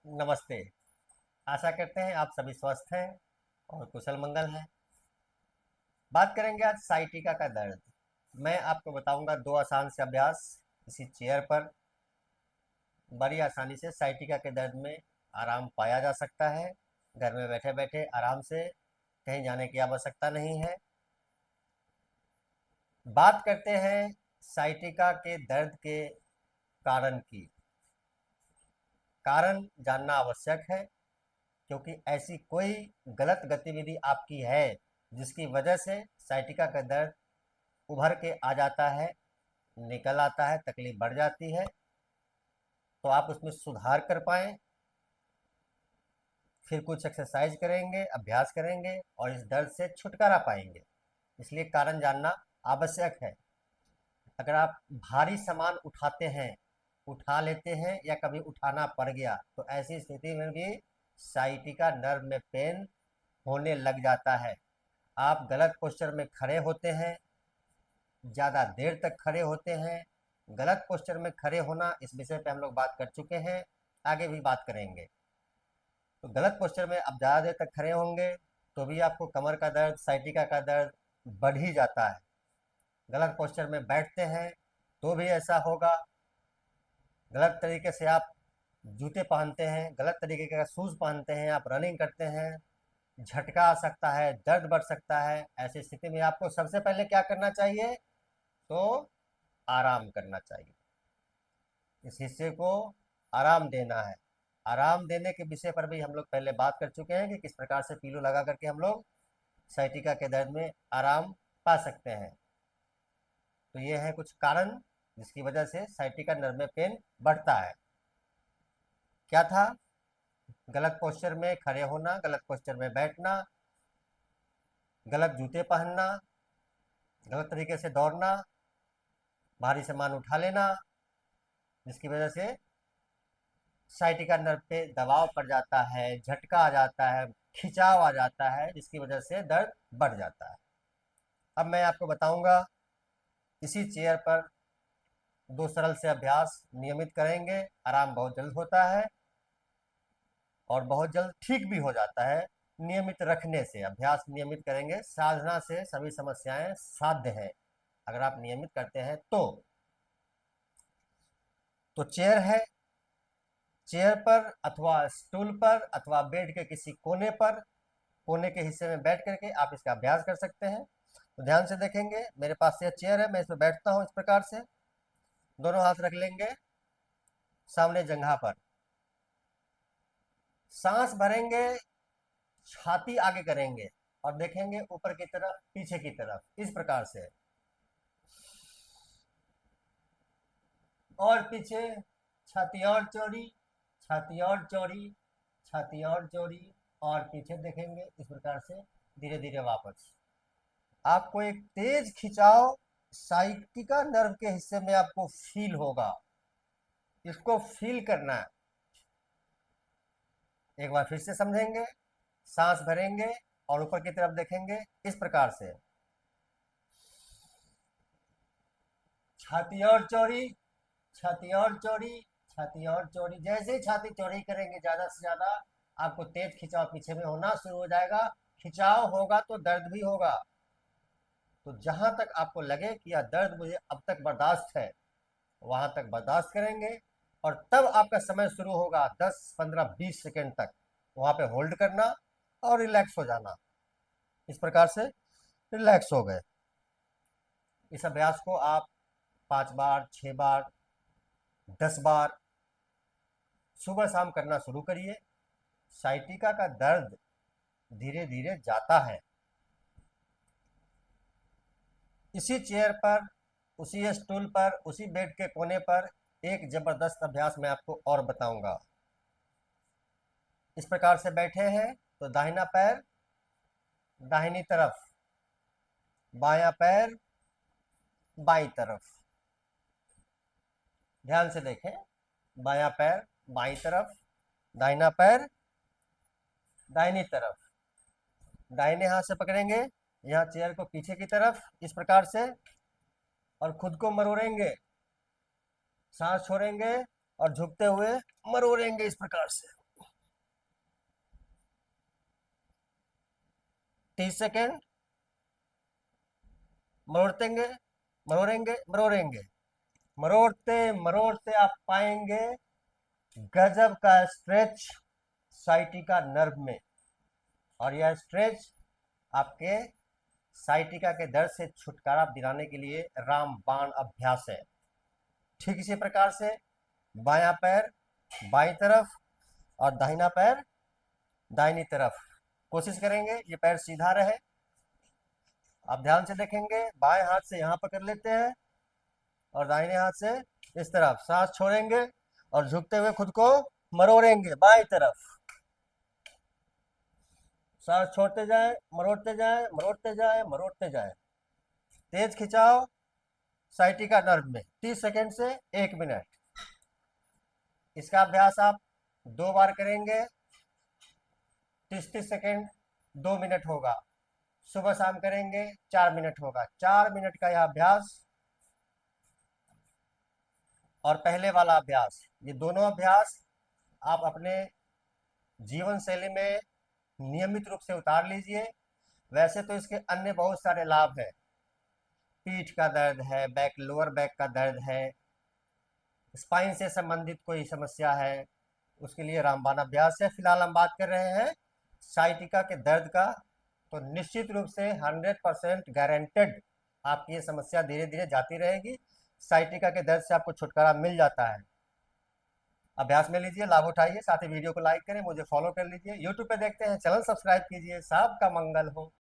नमस्ते। आशा करते हैं आप सभी स्वस्थ हैं और कुशल मंगल हैं। बात करेंगे आज साइटिका का दर्द। मैं आपको बताऊंगा दो आसान से अभ्यास। इसी चेयर पर बड़ी आसानी से साइटिका के दर्द में आराम पाया जा सकता है। घर में बैठे बैठे आराम से, कहीं जाने की आवश्यकता नहीं है। बात करते हैं साइटिका के दर्द के कारण की। कारण जानना आवश्यक है, क्योंकि ऐसी कोई गलत गतिविधि आपकी है जिसकी वजह से साइटिका का दर्द उभर के आ जाता है, निकल आता है, तकलीफ बढ़ जाती है। तो आप उसमें सुधार कर पाएँ, फिर कुछ एक्सरसाइज करेंगे, अभ्यास करेंगे और इस दर्द से छुटकारा पाएंगे। इसलिए कारण जानना आवश्यक है। अगर आप भारी सामान उठाते हैं, उठा लेते हैं या कभी उठाना पड़ गया, तो ऐसी स्थिति में भी साइटिका नर्व में पेन होने लग जाता है। आप गलत पोस्चर में खड़े होते हैं, ज़्यादा देर तक खड़े होते हैं। गलत पोस्चर में खड़े होना, इस विषय पे हम लोग बात कर चुके हैं, आगे भी बात करेंगे। तो गलत पोस्चर में आप ज़्यादा देर तक खड़े होंगे तो भी आपको कमर का दर्द, साइटिका का दर्द बढ़ ही जाता है। गलत पोस्चर में बैठते हैं तो भी ऐसा होगा। गलत तरीके से आप जूते पहनते हैं, गलत तरीके का शूज़ पहनते हैं, आप रनिंग करते हैं, झटका आ सकता है, दर्द बढ़ सकता है। ऐसी स्थिति में आपको सबसे पहले क्या करना चाहिए? तो आराम करना चाहिए। इस हिस्से को आराम देना है। आराम देने के विषय पर भी हम लोग पहले बात कर चुके हैं कि किस प्रकार से पीलो लगा करके हम लोग साइटिका के दर्द में आराम पा सकते हैं। तो ये है कुछ कारण जिसकी वजह से साइटिका नर्व में पेन बढ़ता है। क्या था? गलत पोस्चर में खड़े होना, गलत पोस्चर में बैठना, गलत जूते पहनना, गलत तरीके से दौड़ना, भारी सामान उठा लेना, जिसकी वजह से साइटिका नर्व पे दबाव पड़ जाता है, झटका आ जाता है, खिंचाव आ जाता है, जिसकी वजह से दर्द बढ़ जाता है। अब मैं आपको बताऊंगा, इसी चेयर पर दो सरल से अभ्यास नियमित करेंगे, आराम बहुत जल्द होता है और बहुत जल्द ठीक भी हो जाता है। नियमित रखने से, अभ्यास नियमित करेंगे, साधना से सभी समस्याएं साध्य हैं अगर आप नियमित करते हैं तो चेयर है, चेयर पर अथवा स्टूल पर अथवा बेड के किसी कोने पर, कोने के हिस्से में बैठ करके आप इसका अभ्यास कर सकते हैं। तो ध्यान से देखेंगे, मेरे पास यह चेयर है, मैं इसमें बैठता हूँ इस प्रकार से। दोनों हाथ रख लेंगे सामने जंघा पर, सांस भरेंगे, छाती आगे करेंगे और देखेंगे ऊपर की तरफ, पीछे की तरफ, इस प्रकार से। और पीछे, छाती और चौड़ी, छाती और चौड़ी, छाती और चौड़ी, और पीछे देखेंगे इस प्रकार से। धीरे धीरे वापस। आपको एक तेज खिंचाव साइटिका नर्व के हिस्से में आपको फील होगा, इसको फील करना है। एक बार फिर से समझेंगे, सांस भरेंगे और ऊपर की तरफ देखेंगे इस प्रकार से। छाती और चौड़ी, छाती और चौड़ी, छाती और चौड़ी। जैसे ही छाती चौड़ी करेंगे ज्यादा से ज्यादा, आपको तेज खिंचाव पीछे में होना शुरू हो जाएगा। खिंचाव होगा तो दर्द भी होगा। तो जहां तक आपको लगे कि यह दर्द मुझे अब तक बर्दाश्त है, वहां तक बर्दाश्त करेंगे और तब आपका समय शुरू होगा 10, 15, 20 सेकेंड तक वहां पे होल्ड करना और रिलैक्स हो जाना। इस प्रकार से रिलैक्स हो गए। इस अभ्यास को आप 5 बार, 6 बार, 10 बार सुबह शाम करना शुरू करिए। साइटिका का दर्द धीरे धीरे जाता है। इसी चेयर पर, उसी स्टूल पर, उसी बेड के कोने पर एक जबरदस्त अभ्यास मैं आपको और बताऊंगा। इस प्रकार से बैठे हैं तो दाहिना पैर दाहिनी तरफ, बायां पैर बाईं तरफ। ध्यान से देखें, बायां पैर बाईं तरफ, दाहिना पैर दाहिनी तरफ। दाहिने हाथ से पकड़ेंगे यहाँ चेयर को पीछे की तरफ इस प्रकार से और खुद को मरोड़ेंगे, सांस छोड़ेंगे और झुकते हुए मरोड़ेंगे इस प्रकार से। 30 सेकेंड मरोड़तेंगे, मरोड़ेंगे, मरोड़ेंगे, मरोड़ते मरोड़ते आप पाएंगे गजब का स्ट्रेच साइटिका नर्व में। और यह स्ट्रेच आपके साइटिका के दर्द से छुटकारा दिलाने के लिए रामबाण अभ्यास है। ठीक इसी प्रकार से बायां पैर बाईं तरफ और दाहिना पैर दाहिनी तरफ। कोशिश करेंगे ये पैर सीधा रहे। आप ध्यान से देखेंगे, बाएं हाथ से यहां पकड़ लेते हैं और दाहिने हाथ से इस तरफ। सांस छोड़ेंगे और झुकते हुए खुद को मरोड़ेंगे बाईं तरफ। सांस छोड़ते जाएं, मरोड़ते जाएं, मरोड़ते जाएं, मरोड़ते जाएं। तेज खिंचाव साइटिका नर्व में 30 सेकेंड से 1 मिनट। इसका अभ्यास आप 2 बार करेंगे, 30-30 सेकेंड 2 मिनट होगा। सुबह शाम करेंगे 4 मिनट होगा। 4 मिनट का यह अभ्यास और पहले वाला अभ्यास, ये दोनों अभ्यास आप अपने जीवन शैली में नियमित रूप से उतार लीजिए। वैसे तो इसके अन्य बहुत सारे लाभ हैं। पीठ का दर्द है, लोअर बैक का दर्द है, स्पाइन से संबंधित कोई समस्या है, उसके लिए रामबाण अभ्यास है। फिलहाल हम बात कर रहे हैं साइटिका के दर्द का। तो निश्चित रूप से 100% गारंटेड आपकी ये समस्या धीरे धीरे जाती रहेगी। साइटिका के दर्द से आपको छुटकारा मिल जाता है। अभ्यास में लीजिए, लाभ उठाइए। साथ ही वीडियो को लाइक करें, मुझे फॉलो कर लीजिए। यूट्यूब पे देखते हैं, चैनल सब्सक्राइब कीजिए। सबका मंगल हो।